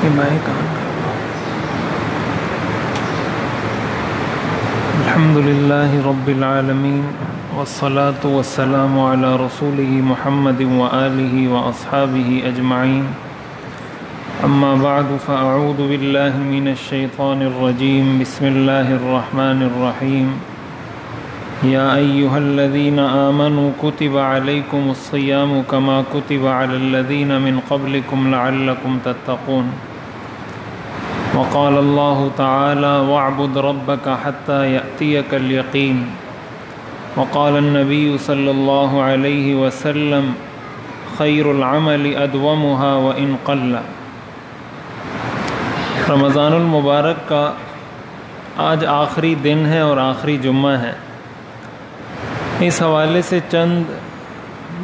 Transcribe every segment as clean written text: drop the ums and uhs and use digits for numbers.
الحمد للہ رب العالمین والصلاة والسلام علی رسولہ محمد وآلہ واصحابہ اجمعین اما بعد فاعوذ باللہ من الشیطان الرجیم بسم اللہ الرحمن الرحیم یا ایہا الذین آمنوا کتب علیکم الصیام کما کتب علی الذین من قبلکم لعلکم تتقون وقال اللہ تعالی واعبد ربک حتی یأتیک الیقین وقال النبی صلی اللہ علیہ وسلم خیر العمل ادومها وان قل۔ رمضان المبارک کا آج آخری دن ہے اور آخری جمعہ ہے۔ اس حوالے سے چند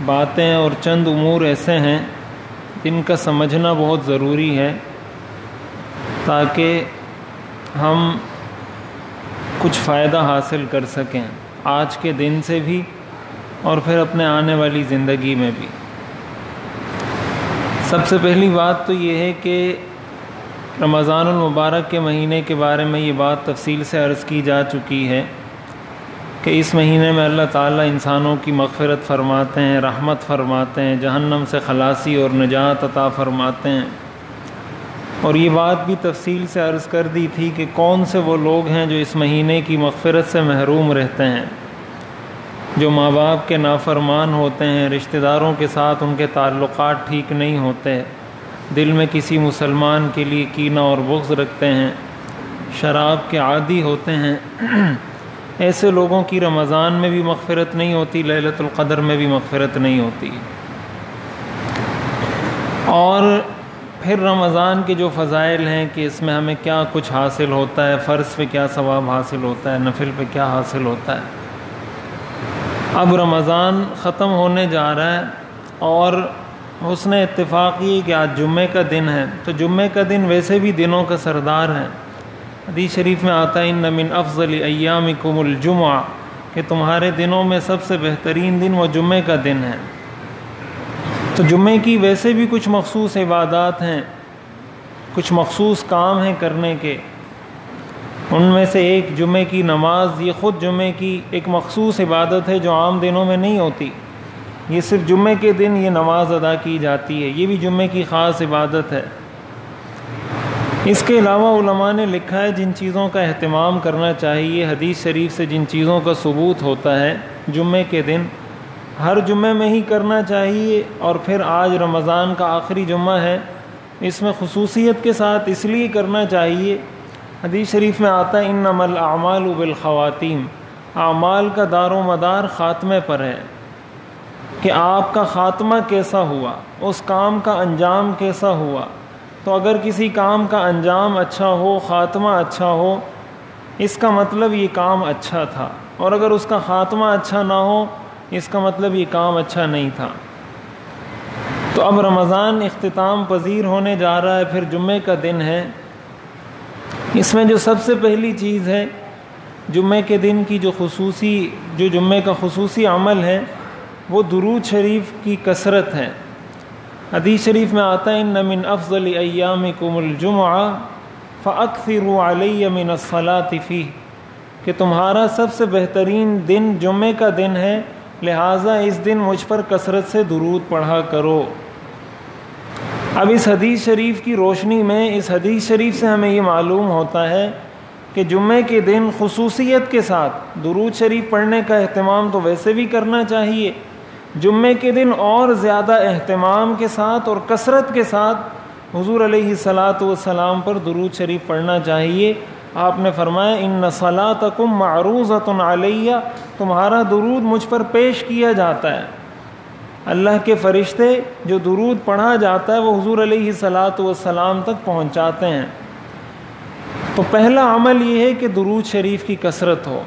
باتیں اور چند امور ایسے ہیں جن کا سمجھنا بہت ضروری ہے تاکہ ہم کچھ فائدہ حاصل کر سکیں آج کے دن سے بھی اور پھر اپنے آنے والی زندگی میں بھی۔ سب سے پہلی بات تو یہ ہے کہ رمضان المبارک کے مہینے کے بارے میں یہ بات تفصیل سے عرض کی جا چکی ہے کہ اس مہینے میں اللہ تعالیٰ انسانوں کی مغفرت فرماتے ہیں، رحمت فرماتے ہیں، جہنم سے خلاصی اور نجات عطا فرماتے ہیں۔ اور یہ بات بھی تفصیل سے عرض کر دی تھی کہ کون سے وہ لوگ ہیں جو اس مہینے کی مغفرت سے محروم رہتے ہیں، جو ماں باپ کے نافرمان ہوتے ہیں، رشتہ داروں کے ساتھ ان کے تعلقات ٹھیک نہیں ہوتے، دل میں کسی مسلمان کے لیے کینہ اور بغض رکھتے ہیں، شراب کے عادی ہوتے ہیں۔ ایسے لوگوں کی رمضان میں بھی مغفرت نہیں ہوتی، لیلۃ القدر میں بھی مغفرت نہیں ہوتی۔ اور پھر رمضان کے جو فضائل ہیں کہ اس میں ہمیں کیا کچھ حاصل ہوتا ہے، فرض پہ کیا ثواب حاصل ہوتا ہے، نفل پہ کیا حاصل ہوتا ہے۔ اب رمضان ختم ہونے جا رہا ہے اور حسن اتفاق یہ کہ آج جمعے کا دن ہے، تو جمعے کا دن ویسے بھی دنوں کا سردار ہے۔ حدیث شریف میں آتا ہے ان من افضل ایامکم الجمعہ، کہ تمہارے دنوں میں سب سے بہترین دن وہ جمعے کا دن ہے۔ تو جمعے کی ویسے بھی کچھ مخصوص عبادات ہیں، کچھ مخصوص کام ہیں کرنے کے۔ ان میں سے ایک جمعے کی نماز، یہ خود جمعے کی ایک مخصوص عبادت ہے جو عام دنوں میں نہیں ہوتی، یہ صرف جمعے کے دن یہ نماز ادا کی جاتی ہے، یہ بھی جمعے کی خاص عبادت ہے۔ اس کے علاوہ علماء نے لکھا ہے جن چیزوں کا اہتمام کرنا چاہیے، حدیث شریف سے جن چیزوں کا ثبوت ہوتا ہے جمعے کے دن ہر جمعے میں ہی کرنا چاہیے، اور پھر آج رمضان کا آخری جمعہ ہے، اس میں خصوصیت کے ساتھ اس لیے کرنا چاہیے۔ حدیث شریف میں آتا ہے انما الاعمال بالخواتیم، اعمال کا دار و مدار خاتمے پر ہے کہ آپ کا خاتمہ کیسا ہوا، اس کام کا انجام کیسا ہوا۔ تو اگر کسی کام کا انجام اچھا ہو، خاتمہ اچھا ہو، اس کا مطلب یہ کام اچھا تھا، اور اگر اس کا خاتمہ اچھا نہ ہو اس کا مطلب یہ کام اچھا نہیں تھا۔ تو اب رمضان اختتام پذیر ہونے جا رہا ہے، پھر جمعے کا دن ہے۔ اس میں جو سب سے پہلی چیز ہے جمعے کے دن کی جو جمعے کا خصوصی عمل ہے وہ درود شریف کی کثرت ہے۔ حدیث شریف میں آتا ہے ان من افضل ایامکم الجمعہ فاکثروا علی من الصلاۃ فیہ، کہ تمہارا سب سے بہترین دن جمعے کا دن ہے، لہٰذا اس دن مجھ پر کثرت سے درود پڑھا کرو۔ اب اس حدیث شریف کی روشنی میں، اس حدیث شریف سے ہمیں یہ معلوم ہوتا ہے کہ جمعے کے دن خصوصیت کے ساتھ درود شریف پڑھنے کا اہتمام تو ویسے بھی کرنا چاہیے، جمعے کے دن اور زیادہ اہتمام کے ساتھ اور کثرت کے ساتھ حضور علیہ الصلاۃ والسلام پر درود شریف پڑھنا چاہیے۔ آپ نے فرمایا ان صلاتکم معروضۃ علیہ، تمہارا درود مجھ پر پیش کیا جاتا ہے۔ اللہ کے فرشتے جو درود پڑھا جاتا ہے وہ حضور علیہ الصلاۃ والسلام تک پہنچاتے ہیں۔ تو پہلا عمل یہ ہے کہ درود شریف کی کثرت ہو،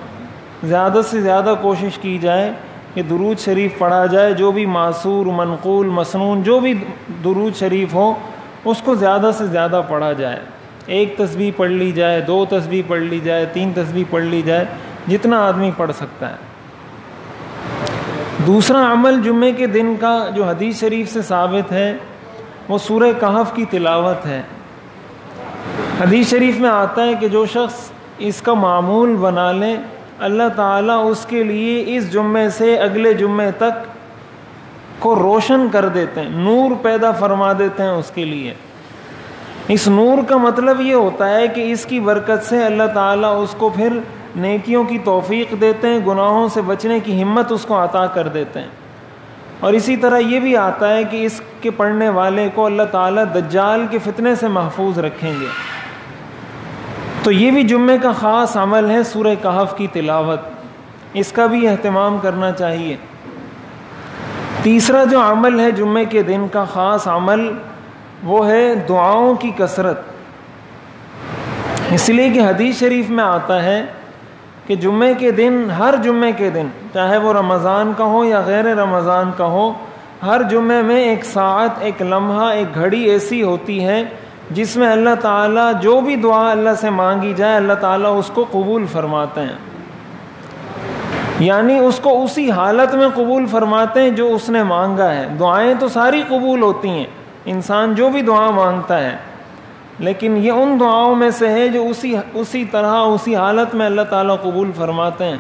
زیادہ سے زیادہ کوشش کی جائے کہ درود شریف پڑھا جائے، جو بھی معصور، منقول، مسنون جو بھی درود شریف ہو اس کو زیادہ سے زیادہ پڑھا جائے۔ ایک تسبیح پڑھ لی جائے، 2 تسبیح پڑھ لی جائے، 3 تسبیح پڑھ لی جائے، جتنا آدمی پڑھ سکتا ہے۔ دوسرا عمل جمعے کے دن کا جو حدیث شریف سے ثابت ہے وہ سورہ کہف کی تلاوت ہے۔ حدیث شریف میں آتا ہے کہ جو شخص اس کا معمول بنا لے اللہ تعالیٰ اس کے لیے اس جمعے سے اگلے جمعے تک کو روشن کر دیتے ہیں، نور پیدا فرما دیتے ہیں اس کے لیے۔ اس نور کا مطلب یہ ہوتا ہے کہ اس کی برکت سے اللہ تعالیٰ اس کو پھر نیکیوں کی توفیق دیتے ہیں، گناہوں سے بچنے کی ہمت اس کو عطا کر دیتے ہیں۔ اور اسی طرح یہ بھی آتا ہے کہ اس کے پڑھنے والے کو اللہ تعالیٰ دجال کے فتنے سے محفوظ رکھیں گے۔ تو یہ بھی جمعے کا خاص عمل ہے سورہ کہف کی تلاوت، اس کا بھی اہتمام کرنا چاہیے۔ تیسرا جو عمل ہے جمعے کے دن کا خاص عمل وہ ہے دعاؤں کی کثرت، اس لیے کہ حدیث شریف میں آتا ہے کہ جمعے کے دن، ہر جمعے کے دن، چاہے وہ رمضان کا ہو یا غیر رمضان کا ہو، ہر جمعے میں ایک ساعت، ایک لمحہ، ایک گھڑی ایسی ہوتی ہے جس میں اللہ تعالیٰ جو بھی دعا اللہ سے مانگی جائے اللہ تعالیٰ اس کو قبول فرماتے ہیں، یعنی اس کو اسی حالت میں قبول فرماتے ہیں جو اس نے مانگا ہے۔ دعائیں تو ساری قبول ہوتی ہیں، انسان جو بھی دعا مانگتا ہے، لیکن یہ ان دعاؤں میں سے ہے جو اسی طرح اسی حالت میں اللہ تعالیٰ قبول فرماتے ہیں۔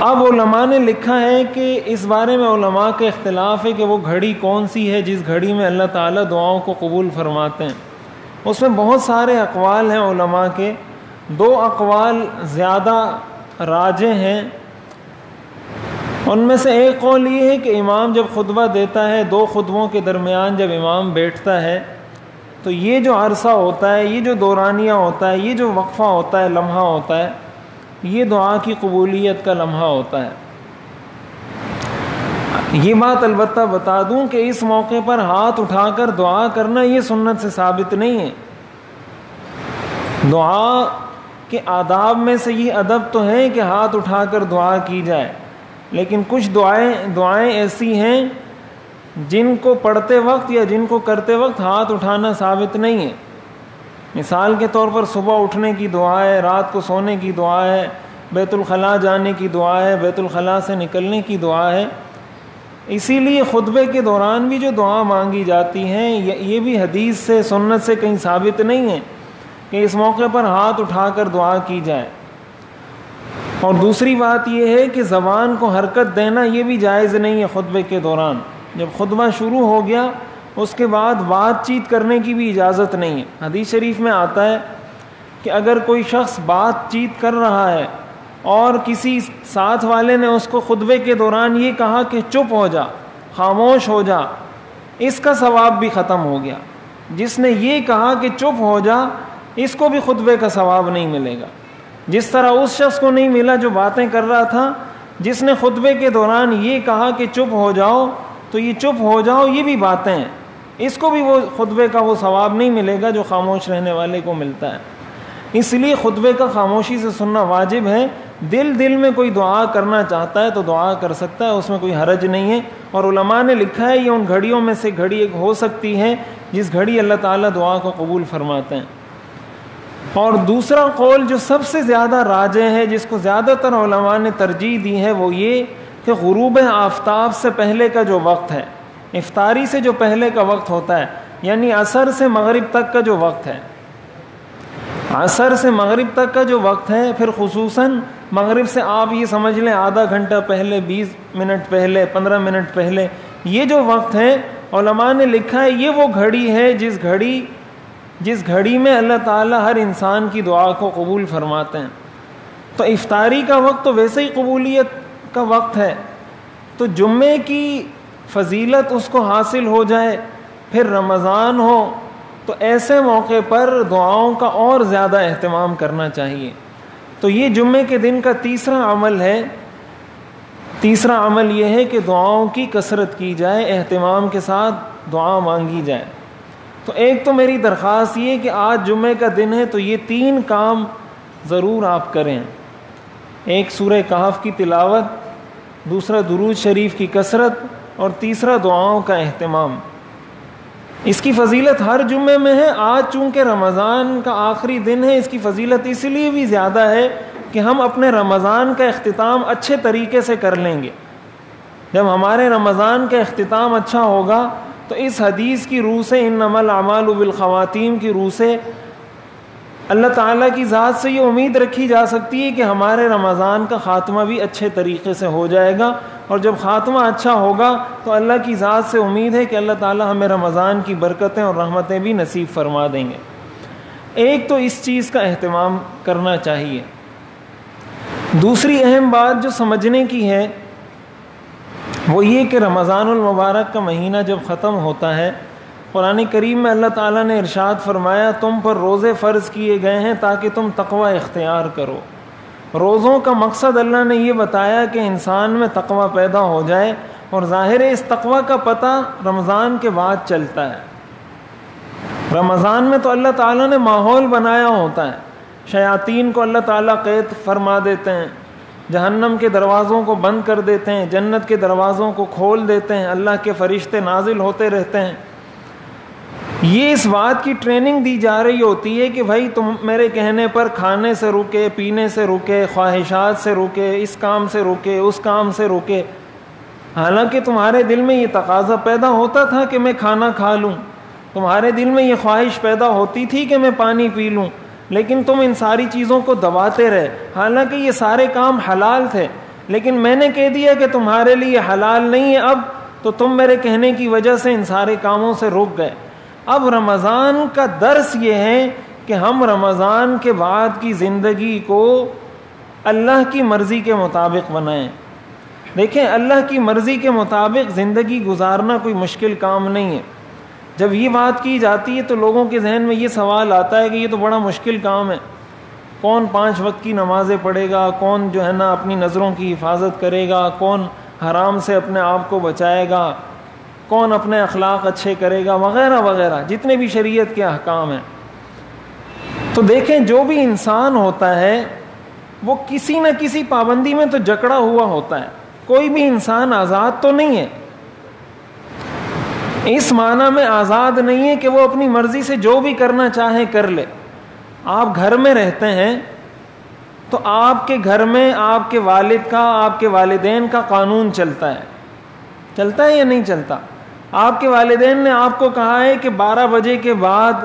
اب علماء نے لکھا ہے کہ اس بارے میں علماء کے اختلاف ہے کہ وہ گھڑی کون سی ہے جس گھڑی میں اللہ تعالیٰ دعاؤں کو قبول فرماتے ہیں۔ اس میں بہت سارے اقوال ہیں علماء کے، دو اقوال زیادہ راجح ہیں۔ ان میں سے ایک قول یہ ہے کہ امام جب خطبہ دیتا ہے، دو خطبوں کے درمیان جب امام بیٹھتا ہے تو یہ جو عرصہ ہوتا ہے، یہ جو دورانیہ ہوتا ہے، یہ جو وقفہ ہوتا ہے، لمحہ ہوتا ہے، یہ دعا کی قبولیت کا لمحہ ہوتا ہے۔ یہ بات البتہ بتا دوں کہ اس موقع پر ہاتھ اٹھا کر دعا کرنا یہ سنت سے ثابت نہیں ہے۔ دعا کے آداب میں سے یہ ادب تو ہے کہ ہاتھ اٹھا کر دعا کی جائے، لیکن کچھ دعائیں ایسی ہیں جن کو پڑھتے وقت یا جن کو کرتے وقت ہاتھ اٹھانا ثابت نہیں ہے۔ مثال کے طور پر صبح اٹھنے کی دعا ہے، رات کو سونے کی دعا ہے، بیت الخلاء جانے کی دعا ہے، بیت الخلاء سے نکلنے کی دعا ہے۔ اسی لیے خطبے کے دوران بھی جو دعا مانگی جاتی ہیں یہ بھی حدیث سے، سنت سے کہیں ثابت نہیں ہے کہ اس موقع پر ہاتھ اٹھا کر دعا کی جائے۔ اور دوسری بات یہ ہے کہ زبان کو حرکت دینا یہ بھی جائز نہیں ہے خطبے کے دوران۔ جب خطبہ شروع ہو گیا اس کے بعد بات چیت کرنے کی بھی اجازت نہیں ہے۔ حدیث شریف میں آتا ہے کہ اگر کوئی شخص بات چیت کر رہا ہے اور کسی ساتھ والے نے اس کو خطبے کے دوران یہ کہا کہ چپ ہو جا، خاموش ہو جا، اس کا ثواب بھی ختم ہو گیا۔ جس نے یہ کہا کہ چپ ہو جا، اس کو بھی خطبے کا ثواب نہیں ملے گا، جس طرح اس شخص کو نہیں ملا جو باتیں کر رہا تھا۔ جس نے خطبے کے دوران یہ کہا کہ چپ ہو جاؤ، تو یہ چپ ہو جاؤ یہ بھی باتیں ہیں، اس کو بھی وہ خطبے کا وہ ثواب نہیں ملے گا جو خاموش رہنے والے کو ملتا ہے۔ اس لیے خطبے کا خاموشی سے سننا واجب ہے۔ دل میں کوئی دعا کرنا چاہتا ہے تو دعا کر سکتا ہے، اس میں کوئی حرج نہیں ہے۔ اور علماء نے لکھا ہے یہ ان گھڑیوں میں سے گھڑی ایک ہو سکتی ہے جس گھڑی اللہ تعالیٰ دعا کو قبول فرماتے ہیں۔ اور دوسرا قول جو سب سے زیادہ راجح ہے، جس کو زیادہ تر علماء نے ترجیح دی ہے، وہ یہ کہ غروب آفتاب سے پہلے کا جو وقت ہے، افطاری سے جو پہلے کا وقت ہوتا ہے، یعنی عصر سے مغرب تک کا جو وقت ہے، عصر سے مغرب تک کا جو وقت ہے، پھر خصوصاً مغرب سے آپ یہ سمجھ لیں آدھا گھنٹہ پہلے، 20 منٹ پہلے، 15 منٹ پہلے، یہ جو وقت ہے علماء نے لکھا ہے یہ وہ گھڑی ہے جس گھڑی میں اللہ تعالیٰ ہر انسان کی دعا کو قبول فرماتے ہیں۔ تو افطاری کا وقت تو ویسے ہی قبولیت کا وقت ہے، تو جمعے کی فضیلت اس کو حاصل ہو جائے، پھر رمضان ہو، تو ایسے موقع پر دعاؤں کا اور زیادہ اہتمام کرنا چاہیے۔ تو یہ جمعے کے دن کا تیسرا عمل ہے۔ تیسرا عمل یہ ہے کہ دعاؤں کی کثرت کی جائے، اہتمام کے ساتھ دعا مانگی جائے۔ تو ایک تو میری درخواست یہ کہ آج جمعے کا دن ہے تو یہ 3 کام ضرور آپ کریں۔ ایک سورہ کہف کی تلاوت، دوسرا درود شریف کی کثرت، اور تیسرا دعاؤں کا اہتمام۔ اس کی فضیلت ہر جمعے میں ہے۔ آج چونکہ رمضان کا آخری دن ہے، اس کی فضیلت اس لیے بھی زیادہ ہے کہ ہم اپنے رمضان کا اختتام اچھے طریقے سے کر لیں گے۔ جب ہمارے رمضان کا اختتام اچھا ہوگا تو اس حدیث کی روح سے، انما الاعمال بالخواتیم کی روح سے اللہ تعالیٰ کی ذات سے یہ امید رکھی جا سکتی ہے کہ ہمارے رمضان کا خاتمہ بھی اچھے طریقے سے ہو جائے گا، اور جب خاتمہ اچھا ہوگا تو اللہ کی ذات سے امید ہے کہ اللہ تعالیٰ ہمیں رمضان کی برکتیں اور رحمتیں بھی نصیب فرما دیں گے۔ ایک تو اس چیز کا اہتمام کرنا چاہیے۔ دوسری اہم بات جو سمجھنے کی ہے وہ یہ کہ رمضان المبارک کا مہینہ جب ختم ہوتا ہے، قرآن کریم میں اللہ تعالیٰ نے ارشاد فرمایا تم پر روزے فرض کیے گئے ہیں تاکہ تم تقوی اختیار کرو۔ روزوں کا مقصد اللہ نے یہ بتایا کہ انسان میں تقوی پیدا ہو جائے، اور ظاہر ہے اس تقوی کا پتہ رمضان کے بعد چلتا ہے۔ رمضان میں تو اللہ تعالیٰ نے ماحول بنایا ہوتا ہے، شیاطین کو اللہ تعالیٰ قید فرما دیتے ہیں، جہنم کے دروازوں کو بند کر دیتے ہیں، جنت کے دروازوں کو کھول دیتے ہیں، اللہ کے فرشتے نازل ہوتے رہتے ہیں۔ یہ اس بات کی ٹریننگ دی جا رہی ہوتی ہے کہ بھائی تم میرے کہنے پر کھانے سے رکے، پینے سے رکے، خواہشات سے رکے، اس کام سے رکے، اس کام سے رکے، حالانکہ تمہارے دل میں یہ تقاضا پیدا ہوتا تھا کہ میں کھانا کھا لوں، تمہارے دل میں یہ خواہش پیدا ہوتی تھی کہ میں پانی پی لوں، لیکن تم ان ساری چیزوں کو دباتے رہے، حالانکہ یہ سارے کام حلال تھے، لیکن میں نے کہہ دیا کہ تمہارے لیے حلال نہیں ہے اب، تو تم میرے کہنے کی وجہ سے ان سارے کاموں سے رک گئے۔ اب رمضان کا درس یہ ہے کہ ہم رمضان کے بعد کی زندگی کو اللہ کی مرضی کے مطابق بنائیں۔ دیکھیں، اللہ کی مرضی کے مطابق زندگی گزارنا کوئی مشکل کام نہیں ہے۔ جب یہ بات کی جاتی ہے تو لوگوں کے ذہن میں یہ سوال آتا ہے کہ یہ تو بڑا مشکل کام ہے، کون 5 وقت کی نمازیں پڑھے گا، کون جو ہے نا اپنی نظروں کی حفاظت کرے گا، کون حرام سے اپنے آپ کو بچائے گا، کون اپنے اخلاق اچھے کرے گا، وغیرہ وغیرہ جتنے بھی شریعت کے احکام ہیں۔ تو دیکھیں، جو بھی انسان ہوتا ہے وہ کسی نہ کسی پابندی میں تو جکڑا ہوا ہوتا ہے، کوئی بھی انسان آزاد تو نہیں ہے۔ اس معنی میں آزاد نہیں ہے کہ وہ اپنی مرضی سے جو بھی کرنا چاہے کر لے۔ آپ گھر میں رہتے ہیں تو آپ کے گھر میں آپ کے والد کا، آپ کے والدین کا قانون چلتا ہے یا نہیں چلتا؟ آپ کے والدین نے آپ کو کہا ہے کہ 12 بجے کے بعد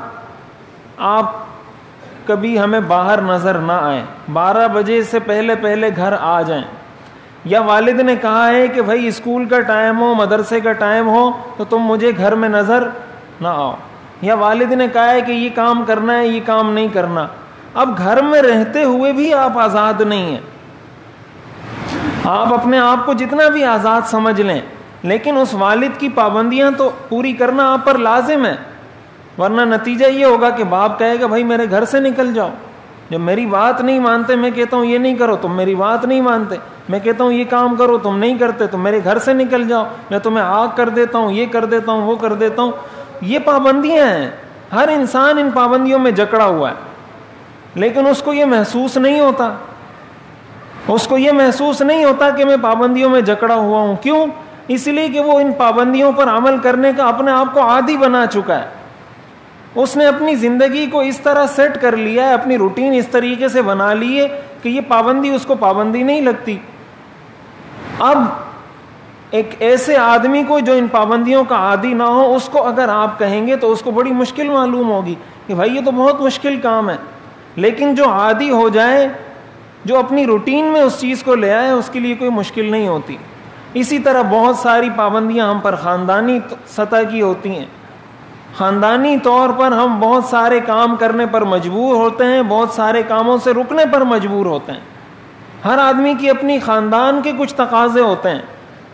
آپ کبھی ہمیں باہر نظر نہ آئیں، 12 بجے سے پہلے گھر آ جائیں، یا والد نے کہا ہے کہ بھائی اسکول کا ٹائم ہو، مدرسے کا ٹائم ہو تو تم مجھے گھر میں نظر نہ آؤ، یا والد نے کہا ہے کہ یہ کام کرنا ہے، یہ کام نہیں کرنا۔ اب گھر میں رہتے ہوئے بھی آپ آزاد نہیں ہیں۔ آپ اپنے آپ کو جتنا بھی آزاد سمجھ لیں، لیکن اس والد کی پابندیاں تو پوری کرنا آپ پر لازم ہے، ورنہ نتیجہ یہ ہوگا کہ باپ کہے گا بھائی میرے گھر سے نکل جاؤ، جب میری بات نہیں مانتے، میں کہتا ہوں یہ نہیں کرو تم میری بات نہیں مانتے، میں کہتا ہوں یہ کام کرو تم نہیں کرتے، تو میرے گھر سے نکل جاؤ، میں تمہیں آگ کر دیتا ہوں، یہ کر دیتا ہوں، وہ کر دیتا ہوں۔ یہ پابندیاں ہیں، ہر انسان ان پابندیوں میں جکڑا ہوا ہے، لیکن اس کو یہ محسوس نہیں ہوتا کہ میں پابندیوں میں جکڑا ہوا ہوں۔ کیوں؟ اس لیے کہ وہ ان پابندیوں پر عمل کرنے کا اپنے آپ کو عادی بنا چکا ہے، اس نے اپنی زندگی کو اس طرح سیٹ کر لیا ہے، اپنی روٹین اس طریقے سے بنا لی ہے کہ یہ پابندی اس کو پابندی نہیں لگتی۔ اب ایک ایسے آدمی کو جو ان پابندیوں کا عادی نہ ہو، اس کو اگر آپ کہیں گے تو اس کو بڑی مشکل معلوم ہوگی کہ بھائی یہ تو بہت مشکل کام ہے، لیکن جو عادی ہو جائے، جو اپنی روٹین میں اس چیز کو لے آئے، اس کے لیے کوئی مشکل نہیں ہوتی۔ اسی طرح بہت ساری پابندیاں ہم پر خاندانی سطح کی ہوتی ہیں، خاندانی طور پر ہم بہت سارے کام کرنے پر مجبور ہوتے ہیں، بہت سارے کاموں سے رکنے پر مجبور ہوتے ہیں۔ ہر آدمی کی اپنی خاندان کے کچھ تقاضے ہوتے ہیں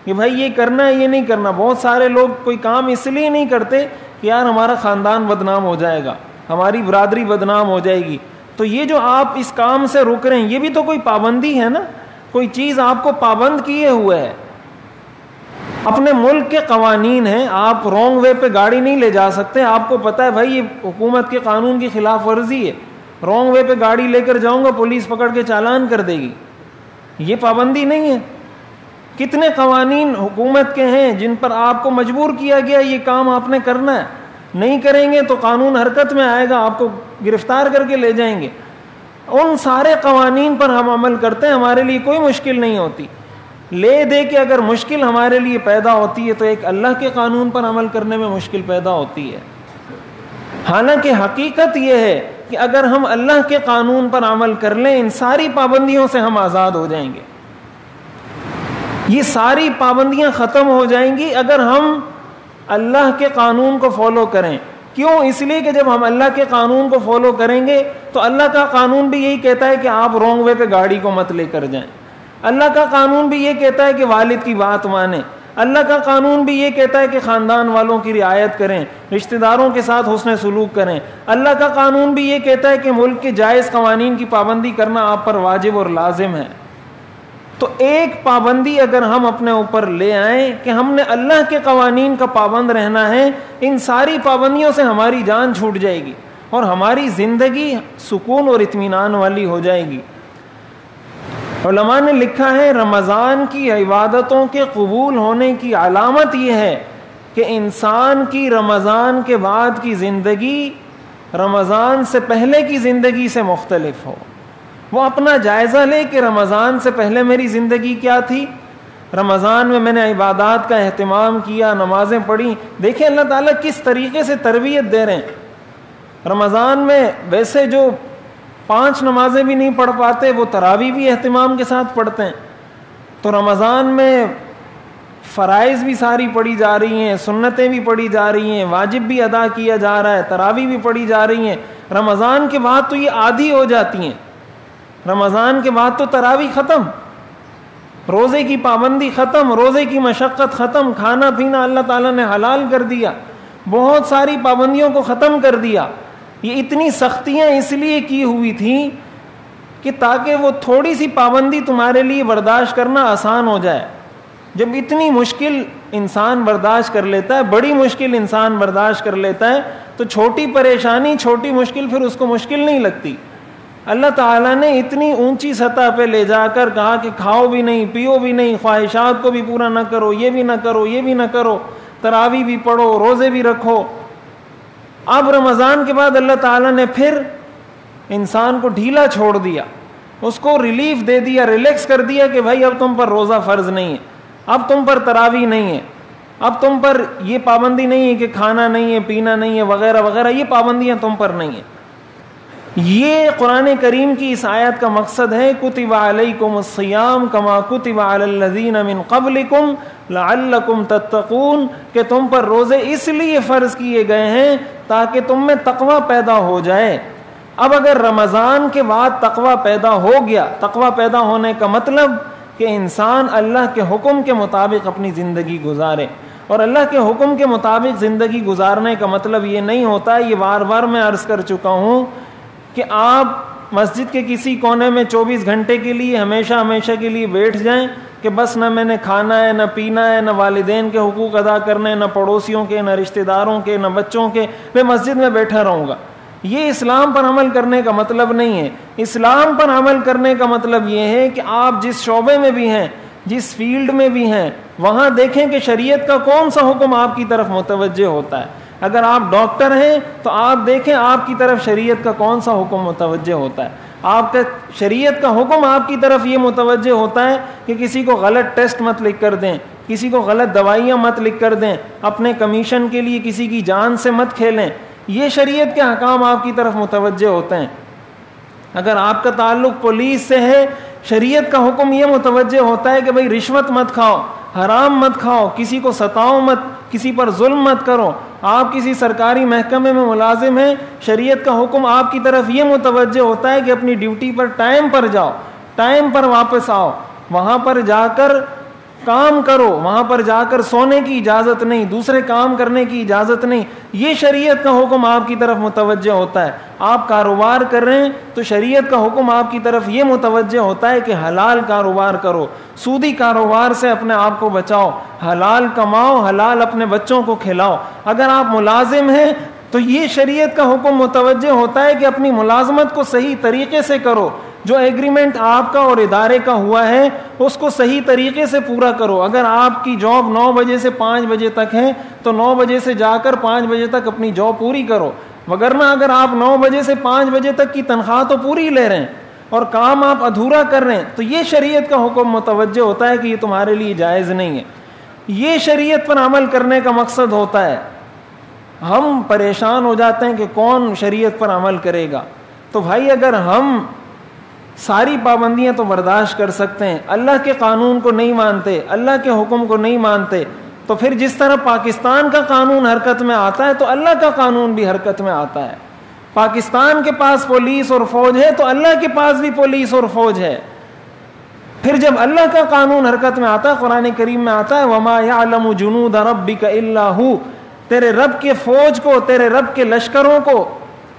کہ بھائی یہ کرنا ہے، یہ نہیں کرنا۔ بہت سارے لوگ کوئی کام اس لیے نہیں کرتے کہ یار ہمارا خاندان بدنام ہو جائے گا، ہماری برادری بدنام ہو جائے گی۔ تو یہ جو آپ اس کام سے رک رہے ہیں، یہ بھی تو کوئی پابندی ہے نا، کوئی چیز آپ کو پابند کیے ہوئے ہے۔ اپنے ملک کے قوانین ہیں، آپ رانگ وے پہ گاڑی نہیں لے جا سکتے، آپ کو پتا ہے بھائی یہ حکومت کے قانون کی خلاف ورزی ہے، رانگ وے پہ گاڑی لے کر جاؤں گا پولیس پکڑ کے چالان کر دے گی، یہ پابندی نہیں ہے۔ کتنے قوانین حکومت کے ہیں جن پر آپ کو مجبور کیا گیا یہ کام آپ نے کرنا ہے، نہیں کریں گے تو قانون حرکت میں آئے گا، آپ کو گرفتار کر کے لے جائیں گے۔ ان سارے قوانین پر ہم عمل کرتے ہیں، ہمارے لیے کوئی مشکل نہیں ہوتی۔ لے دے کے اگر مشکل ہمارے لیے پیدا ہوتی ہے تو ایک اللہ کے قانون پر عمل کرنے میں مشکل پیدا ہوتی ہے. حالانکہ حقیقت یہ ہے کہ اگر ہم اللہ کے قانون پر عمل کر لیں ان ساری پابندیوں سے ہم آزاد ہو جائیں گے. یہ ساری پابندیاں ختم ہو جائیں گی اگر ہم اللہ کے قانون کو فالو کریں. کیوں؟ اس لیے کہ جب ہم اللہ کے قانون کو فالو کریں گے تو اللہ کا قانون بھی یہی کہتا ہے کہ آپ رونگ وے پہ گاڑی کو مت لے کر جائیں. اللہ کا قانون بھی یہ کہتا ہے کہ والد کی بات مانیں. اللہ کا قانون بھی یہ کہتا ہے کہ خاندان والوں کی رعایت کریں, رشتہ داروں کے ساتھ حسن سلوک کریں. اللہ کا قانون بھی یہ کہتا ہے کہ ملک کے جائز قوانین کی پابندی کرنا آپ پر واجب اور لازم ہے. تو ایک پابندی اگر ہم اپنے اوپر لے آئیں کہ ہم نے اللہ کے قوانین کا پابند رہنا ہے, ان ساری پابندیوں سے ہماری جان چھوٹ جائے گی اور ہماری زندگی سکون اور اطمینان والی ہو جائے گی. علماء نے لکھا ہے رمضان کی عبادتوں کے قبول ہونے کی علامت یہ ہے کہ انسان کی رمضان کے بعد کی زندگی رمضان سے پہلے کی زندگی سے مختلف ہو. وہ اپنا جائزہ لے کہ رمضان سے پہلے میری زندگی کیا تھی, رمضان میں میں نے عبادات کا اہتمام کیا, نمازیں پڑھی. دیکھیں اللہ تعالیٰ کس طریقے سے تربیت دے رہے ہیں. رمضان میں ویسے جو 5 نمازیں بھی نہیں پڑھ پاتے وہ تراویح بھی اہتمام کے ساتھ پڑھتے ہیں. تو رمضان میں فرائض بھی ساری پڑھی جا رہی ہیں, سنتیں بھی پڑھی جا رہی ہیں, واجب بھی ادا کیا جا رہا ہے, تراویح بھی پڑھی جا رہی ہیں. رمضان کے بعد تو یہ عادی ہو جاتی ہیں. رمضان کے بعد تو تراویح ختم, روزے کی پابندی ختم, روزے کی مشقت ختم, کھانا پینا اللہ تعالیٰ نے حلال کر دیا, بہت ساری پابندیوں کو ختم کر دیا. یہ اتنی سختیاں اس لیے کی ہوئی تھیں کہ تاکہ وہ تھوڑی سی پابندی تمہارے لیے برداشت کرنا آسان ہو جائے. جب اتنی مشکل انسان برداشت کر لیتا ہے, بڑی مشکل انسان برداشت کر لیتا ہے, تو چھوٹی پریشانی, چھوٹی مشکل پھر اس کو مشکل نہیں لگتی. اللہ تعالیٰ نے اتنی اونچی سطح پہ لے جا کر کہا کہ کھاؤ بھی نہیں, پیو بھی نہیں, خواہشات کو بھی پورا نہ کرو, یہ بھی نہ کرو, یہ بھی نہ کرو, تراویح بھی پڑھو, روزے بھی رکھو. اب رمضان کے بعد اللہ تعالیٰ نے پھر انسان کو ڈھیلا چھوڑ دیا, اس کو ریلیف دے دیا, ریلیکس کر دیا کہ بھائی اب تم پر روزہ فرض نہیں ہے, اب تم پر تراویح نہیں ہے, اب تم پر یہ پابندی نہیں ہے کہ کھانا نہیں ہے, پینا نہیں ہے, وغیرہ وغیرہ, یہ پابندیاں تم پر نہیں ہیں. یہ قرآن کریم کی اس آیت کا مقصد ہے کتب علیکم الصیام کما کتب علی الذین من قبلکم لعلکم تتقون, کہ تم پر روزے اس لیے فرض کیے گئے ہیں تاکہ تم میں تقوی پیدا ہو جائے. اب اگر رمضان کے بعد تقوی پیدا ہو گیا, تقوی پیدا ہونے کا مطلب کہ انسان اللہ کے حکم کے مطابق اپنی زندگی گزارے. اور اللہ کے حکم کے مطابق زندگی گزارنے کا مطلب یہ نہیں ہوتا, یہ بار بار میں عرض کر چکا ہوں, کہ آپ مسجد کے کسی کونے میں 24 گھنٹے کے لیے ہمیشہ کے لیے بیٹھ جائیں کہ بس نہ میں نے کھانا ہے, نہ پینا ہے, نہ والدین کے حقوق ادا کرنے, نہ پڑوسیوں کے, نہ رشتہ داروں کے, نہ بچوں کے, میں مسجد میں بیٹھا رہوں گا. یہ اسلام پر عمل کرنے کا مطلب نہیں ہے. اسلام پر عمل کرنے کا مطلب یہ ہے کہ آپ جس شعبے میں بھی ہیں, جس فیلڈ میں بھی ہیں, وہاں دیکھیں کہ شریعت کا کون سا حکم آپ کی طرف متوجہ ہوتا ہے. اگر آپ ڈاکٹر ہیں تو آپ دیکھیں آپ کی طرف شریعت کا کون سا حکم متوجہ ہوتا ہے. آپ کا شریعت کا حکم آپ کی طرف یہ متوجہ ہوتا ہے کہ کسی کو غلط ٹیسٹ مت لکھ کر دیں, کسی کو غلط دوائیاں مت لکھ کر دیں, اپنے کمیشن کے لیے کسی کی جان سے مت کھیلیں. یہ شریعت کے احکام آپ کی طرف متوجہ ہوتے ہیں. اگر آپ کا تعلق پولیس سے ہے, شریعت کا حکم یہ متوجہ ہوتا ہے کہ بھئی رشوت مت کھاؤ, حرام مت کھاؤ, کسی کو ستاؤ مت, کسی پر ظلم مت کرو. آپ کسی سرکاری محکمے میں ملازم ہیں, شریعت کا حکم آپ کی طرف یہ متوجہ ہوتا ہے کہ اپنی ڈیوٹی پر ٹائم پر جاؤ, ٹائم پر واپس آؤ, وہاں پر جا کر کام کرو, وہاں پر جا کر سونے کی اجازت نہیں, دوسرے کام کرنے کی اجازت نہیں. یہ شریعت کا حکم آپ کی طرف متوجہ ہوتا ہے. آپ کاروبار کر رہے ہیں تو شریعت کا حکم آپ کی طرف یہ متوجہ ہوتا ہے کہ حلال کاروبار کرو, سودی کاروبار سے اپنے آپ کو بچاؤ, حلال کماؤ, حلال اپنے بچوں کو کھلاؤ. اگر آپ ملازم ہیں تو یہ شریعت کا حکم متوجہ ہوتا ہے کہ اپنی ملازمت کو صحیح طریقے سے کرو, جو ایگریمنٹ آپ کا اور ادارے کا ہوا ہے اس کو صحیح طریقے سے پورا کرو. اگر آپ کی جاب 9 بجے سے 5 بجے تک ہے تو 9 بجے سے جا کر 5 بجے تک اپنی جاب پوری کرو, وگرنہ اگر آپ 9 بجے سے 5 بجے تک کی تنخواہ تو پوری لے رہے ہیں, اور کام آپ ادھورا کر رہے ہیں تو یہ شریعت کا حکم متوجہ ہوتا ہے کہ یہ تمہارے لیے جائز نہیں ہے. یہ شریعت پر عمل کرنے کا مقصد ہوتا ہے. ہم پریشان ہو جاتے ہیں کہ کون شریعت پر عمل کرے گا. تو بھائی اگر ہم ساری پابندیاں تو برداشت کر سکتے ہیں, اللہ کے قانون کو نہیں مانتے, اللہ کے حکم کو نہیں مانتے, تو پھر جس طرح پاکستان کا قانون حرکت میں آتا ہے تو اللہ کا قانون بھی حرکت میں آتا ہے. پاکستان کے پاس پولیس اور فوج ہے تو اللہ کے پاس بھی پولیس اور فوج ہے. پھر جب اللہ کا قانون حرکت میں آتا ہے, قرآن کریم میں آتا ہے وما یعلم جنود ربک الا ہو, تیرے رب کے فوج کو, تیرے رب کے لشکروں کو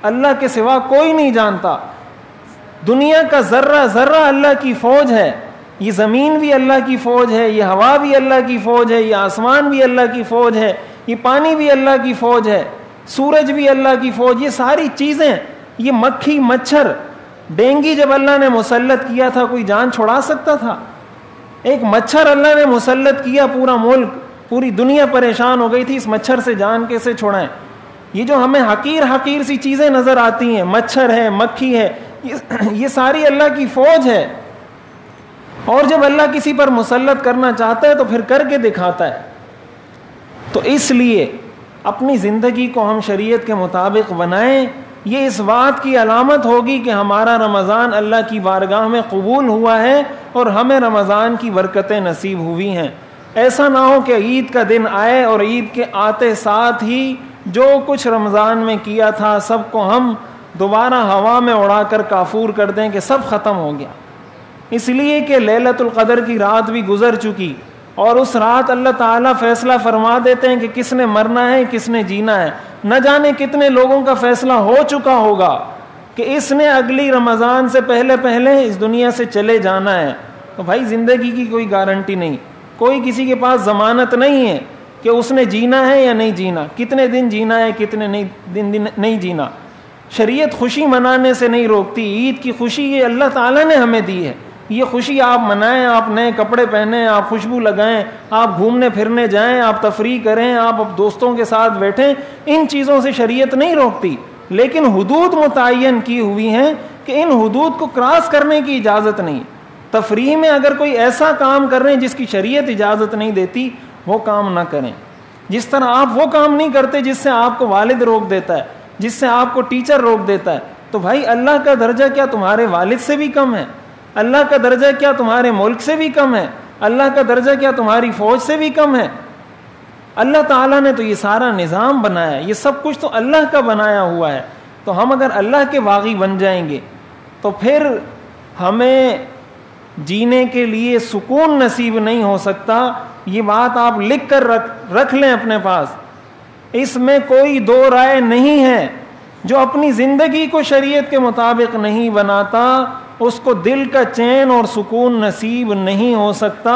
اللہ کے سوا کوئی نہیں جانتا. دنیا کا ذرہ ذرہ اللہ کی فوج ہے. یہ زمین بھی اللہ کی فوج ہے, یہ ہوا بھی اللہ کی فوج ہے, یہ آسمان بھی اللہ کی فوج ہے, یہ پانی بھی اللہ کی فوج ہے, سورج بھی اللہ کی فوج. یہ ساری چیزیں, یہ مکھی مچھر ڈینگی جب اللہ نے مسلط کیا تھا کوئی جان چھڑا سکتا تھا؟ ایک مچھر اللہ نے مسلط کیا, پورا ملک پوری دنیا پریشان ہو گئی تھی, اس مچھر سے جان کیسے چھڑائیں؟ یہ جو ہمیں حقیر حقیر سی چیزیں نظر آتی ہیں, مچھر ہے, مکھی ہے, یہ ساری اللہ کی فوج ہے. اور جب اللہ کسی پر مسلط کرنا چاہتا ہے تو پھر کر کے دکھاتا ہے. تو اس لیے اپنی زندگی کو ہم شریعت کے مطابق بنائیں. یہ اس بات کی علامت ہوگی کہ ہمارا رمضان اللہ کی بارگاہ میں قبول ہوا ہے اور ہمیں رمضان کی برکتیں نصیب ہوئی ہیں. ایسا نہ ہو کہ عید کا دن آئے اور عید کے آتے ساتھ ہی جو کچھ رمضان میں کیا تھا سب کو ہم دوبارہ ہوا میں اڑا کر کافور کر دیں کہ سب ختم ہو گیا. اس لیے کہ لیلۃ القدر کی رات بھی گزر چکی, اور اس رات اللہ تعالیٰ فیصلہ فرما دیتے ہیں کہ کس نے مرنا ہے, کس نے جینا ہے. نہ جانے کتنے لوگوں کا فیصلہ ہو چکا ہوگا کہ اس نے اگلی رمضان سے پہلے پہلے اس دنیا سے چلے جانا ہے. تو بھائی زندگی کی کوئی گارنٹی نہیں, کوئی کسی کے پاس ضمانت نہیں ہے کہ اس نے جینا ہے یا نہیں جینا, کتنے دن جینا ہے, کتنے دن نہیں جینا. شریعت خوشی منانے سے نہیں روکتی. عید کی خوشی یہ اللہ تعالیٰ نے ہمیں دی ہے. یہ خوشی آپ منائیں, آپ نئے کپڑے پہنیں, آپ خوشبو لگائیں, آپ گھومنے پھرنے جائیں, آپ تفریح کریں, آپ دوستوں کے ساتھ بیٹھیں. ان چیزوں سے شریعت نہیں روکتی, لیکن حدود متعین کی ہوئی ہیں کہ ان حدود کو کراس کرنے کی اجازت نہیں. تفریح میں اگر کوئی ایسا کام کر رہے ہیں جس کی شریعت اجازت نہیں دیتی, وہ کام نہ کریں. جس طرح آپ وہ کام نہیں کرتے جس سے آپ کو والد روک دیتا ہے, جس سے آپ کو ٹیچر روک دیتا ہے. تو بھائی اللہ کا درجہ کیا تمہارے والد سے بھی کم ہے؟ اللہ کا درجہ کیا تمہارے ملک سے بھی کم ہے؟ اللہ کا درجہ کیا تمہاری فوج سے بھی کم ہے؟ اللہ تعالیٰ نے تو یہ سارا نظام بنایا, یہ سب کچھ تو اللہ کا بنایا ہوا ہے. تو ہم اگر اللہ کے باغی بن جائیں گے تو پھر ہمیں جینے کے لیے سکون نصیب نہیں ہو سکتا. یہ بات آپ لکھ کر رکھ لیں اپنے پاس. اس میں کوئی دو رائے نہیں ہے. جو اپنی زندگی کو شریعت کے مطابق نہیں بناتا اس کو دل کا چین اور سکون نصیب نہیں ہو سکتا.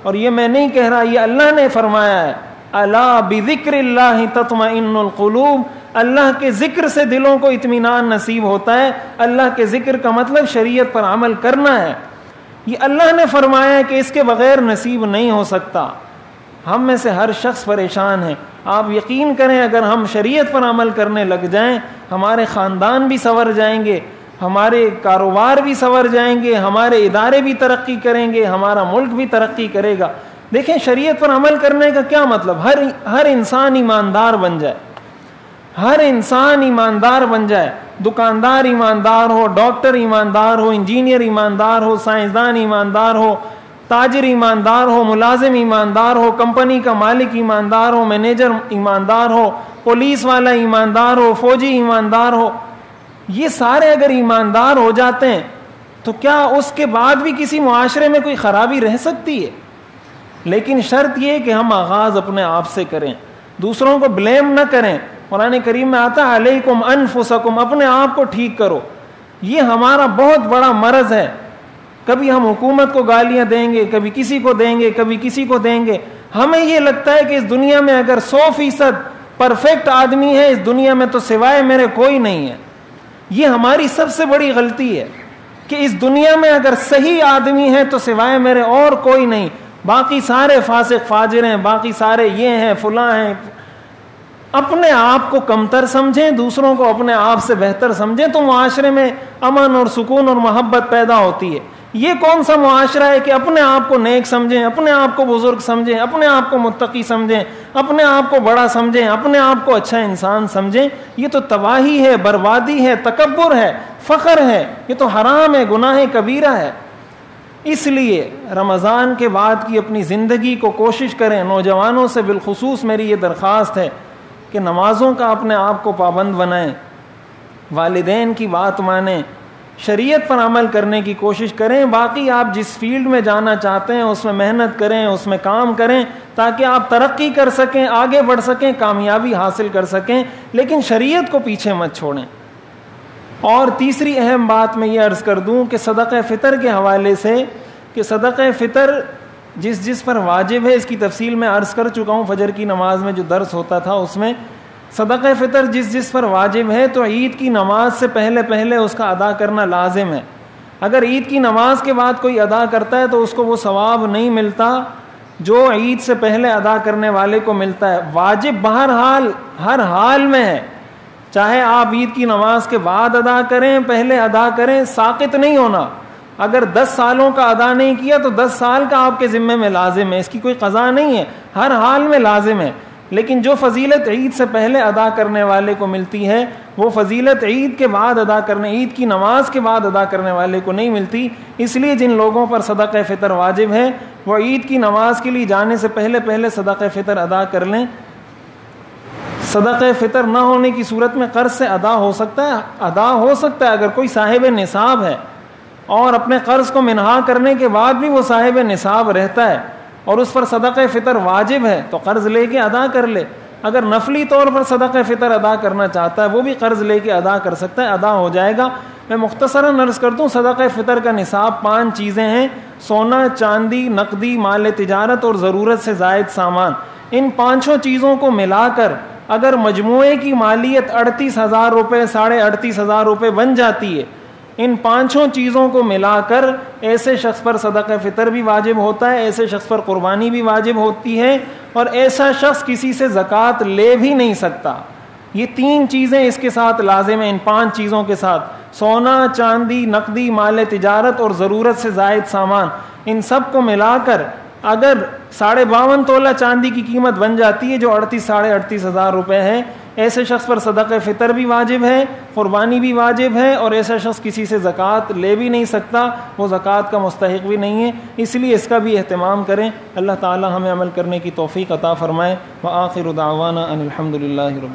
اور یہ میں نہیں کہہ رہا, یہ اللہ نے فرمایا ہے, الا بذکر اللہ تطمئن القلوب. اللہ کے ذکر سے دلوں کو اطمینان نصیب ہوتا ہے. اللہ کے ذکر کا مطلب شریعت پر عمل کرنا ہے. یہ اللہ نے فرمایا ہے کہ اس کے بغیر نصیب نہیں ہو سکتا. ہم میں سے ہر شخص پریشان ہے. آپ یقین کریں اگر ہم شریعت پر عمل کرنے لگ جائیں, ہمارے خاندان بھی سنور جائیں گے, ہمارے کاروبار بھی سنور جائیں گے, ہمارے ادارے بھی ترقی کریں گے, ہمارا ملک بھی ترقی کرے گا. دیکھیں شریعت پر عمل کرنے کا کیا مطلب, ہر انسان ایماندار بن جائے, ہر انسان ایماندار بن جائے. دکاندار ایماندار ہو, ڈاکٹر ایماندار ہو, انجینئر ایماندار ہو, سائنسدان ایماندار ہو, تاجر ایماندار ہو, ملازم ایماندار ہو, کمپنی کا مالک ایماندار ہو, مینیجر ایماندار ہو, پولیس والا ایماندار ہو, فوجی ایماندار ہو. یہ سارے اگر ایماندار ہو جاتے ہیں تو کیا اس کے بعد بھی کسی معاشرے میں کوئی خرابی رہ سکتی ہے؟ لیکن شرط یہ کہ ہم آغاز اپنے آپ سے کریں, دوسروں کو بلیم نہ کریں. قرآن کریم میں آتا ہے علیکم انفسکم, اپنے آپ کو ٹھیک کرو. یہ ہمارا بہت بڑا مرض ہے. کبھی ہم حکومت کو گالیاں دیں گے, کبھی کسی کو دیں گے, کبھی کسی کو دیں گے. ہمیں یہ لگتا ہے کہ اس دنیا میں اگر 100% پرفیکٹ آدمی ہے اس دنیا میں تو سوائے میرے کوئی نہیں ہے. یہ ہماری سب سے بڑی غلطی ہے کہ اس دنیا میں اگر صحیح آدمی ہے تو سوائے میرے اور کوئی نہیں, باقی سارے فاسق فاجر ہیں, باقی سارے یہ ہیں فلاں ہیں. اپنے آپ کو کمتر سمجھیں، دوسروں کو اپنے آپ سے بہتر سمجھیں، تو معاشرے میں امن اور سکون اور محبت پیدا ہوتی ہے۔ یہ کون سا معاشرہ ہے کہ اپنے آپ کو نیک سمجھیں، اپنے آپ کو بزرگ سمجھیں، اپنے آپ کو متقی سمجھیں، اپنے آپ کو بڑا سمجھیں، اپنے آپ کو اچھا انسان سمجھیں؟ یہ تو تباہی ہے، بربادی ہے، تکبر ہے، فخر ہے، یہ تو حرام ہے، گناہ کبیرہ ہے۔ اس لیے رمضان کے بعد کی اپنی زندگی کو کوشش کریں، نوجوانوں سے بالخصوص میری یہ درخواست ہے کہ نمازوں کا اپنے آپ کو پابند بنائیں، والدین کی بات مانیں، شریعت پر عمل کرنے کی کوشش کریں۔ باقی آپ جس فیلڈ میں جانا چاہتے ہیں اس میں محنت کریں، اس میں کام کریں، تاکہ آپ ترقی کر سکیں، آگے بڑھ سکیں، کامیابی حاصل کر سکیں، لیکن شریعت کو پیچھے مت چھوڑیں۔ اور تیسری اہم بات میں یہ عرض کر دوں کہ صدقہ فطر کے حوالے سے، کہ صدقہ فطر جس پر واجب ہے، اس کی تفصیل میں عرض کر چکا ہوں فجر کی نماز میں جو درس ہوتا تھا اس میں۔ صدقہ فطر جس پر واجب ہے تو عید کی نماز سے پہلے اس کا ادا کرنا لازم ہے۔ اگر عید کی نماز کے بعد کوئی ادا کرتا ہے تو اس کو وہ ثواب نہیں ملتا جو عید سے پہلے ادا کرنے والے کو ملتا ہے۔ واجب بہرحال ہر حال میں ہے، چاہے آپ عید کی نماز کے بعد ادا کریں، پہلے ادا کریں، ساقط نہیں ہونا۔ اگر 10 سالوں کا ادا نہیں کیا تو 10 سال کا آپ کے ذمے میں لازم ہے، اس کی کوئی قضا نہیں ہے، ہر حال میں لازم ہے۔ لیکن جو فضیلت عید سے پہلے ادا کرنے والے کو ملتی ہے وہ فضیلت عید کے بعد عید کی نماز کے بعد ادا کرنے والے کو نہیں ملتی۔ اس لیے جن لوگوں پر صدقہ فطر واجب ہے وہ عید کی نماز کے لیے جانے سے پہلے صدقہ فطر ادا کر لیں۔ صدقہ فطر نہ ہونے کی صورت میں قرض سے ادا ہو سکتا ہے اگر کوئی صاحب نصاب ہے اور اپنے قرض کو منہا کرنے کے بعد بھی وہ صاحب نصاب رہتا ہے اور اس پر صدقہ فطر واجب ہے تو قرض لے کے ادا کر لے۔ اگر نفلی طور پر صدقہ فطر ادا کرنا چاہتا ہے وہ بھی قرض لے کے ادا کر سکتا ہے، ادا ہو جائے گا۔ میں مختصراً عرض کرتا ہوں، صدقہ فطر کا نصاب 5 چیزیں ہیں: سونا، چاندی، نقدی، مال تجارت اور ضرورت سے زائد سامان۔ ان 5 چیزوں کو ملا کر اگر مجموعے کی مالیت 38,000 روپے، 38,500 روپے بن جاتی ہے، ان 5 چیزوں کو ملا کر ایسے شخص پر صدقہ فطر بھی واجب ہوتا ہے، ایسے شخص پر قربانی بھی واجب ہوتی ہے، اور ایسا شخص کسی سے زکوٰۃ لے بھی نہیں سکتا۔ یہ 3 چیزیں اس کے ساتھ لازم ہیں، ان 5 چیزوں کے ساتھ: سونا، چاندی، نقدی، مال تجارت اور ضرورت سے زائد سامان۔ ان سب کو ملا کر اگر 52.5 تولہ چاندی کی قیمت بن جاتی ہے جو 38,500 روپے ہے، ایسے شخص پر صدقہ فطر بھی واجب ہے، قربانی بھی واجب ہے، اور ایسا شخص کسی سے زکوٰۃ لے بھی نہیں سکتا، وہ زکوٰۃ کا مستحق بھی نہیں ہے۔ اس لیے اس کا بھی اہتمام کریں۔ اللہ تعالی ہمیں عمل کرنے کی توفیق عطا فرمائے۔ وآخر دعوانا ان الحمد للہ رب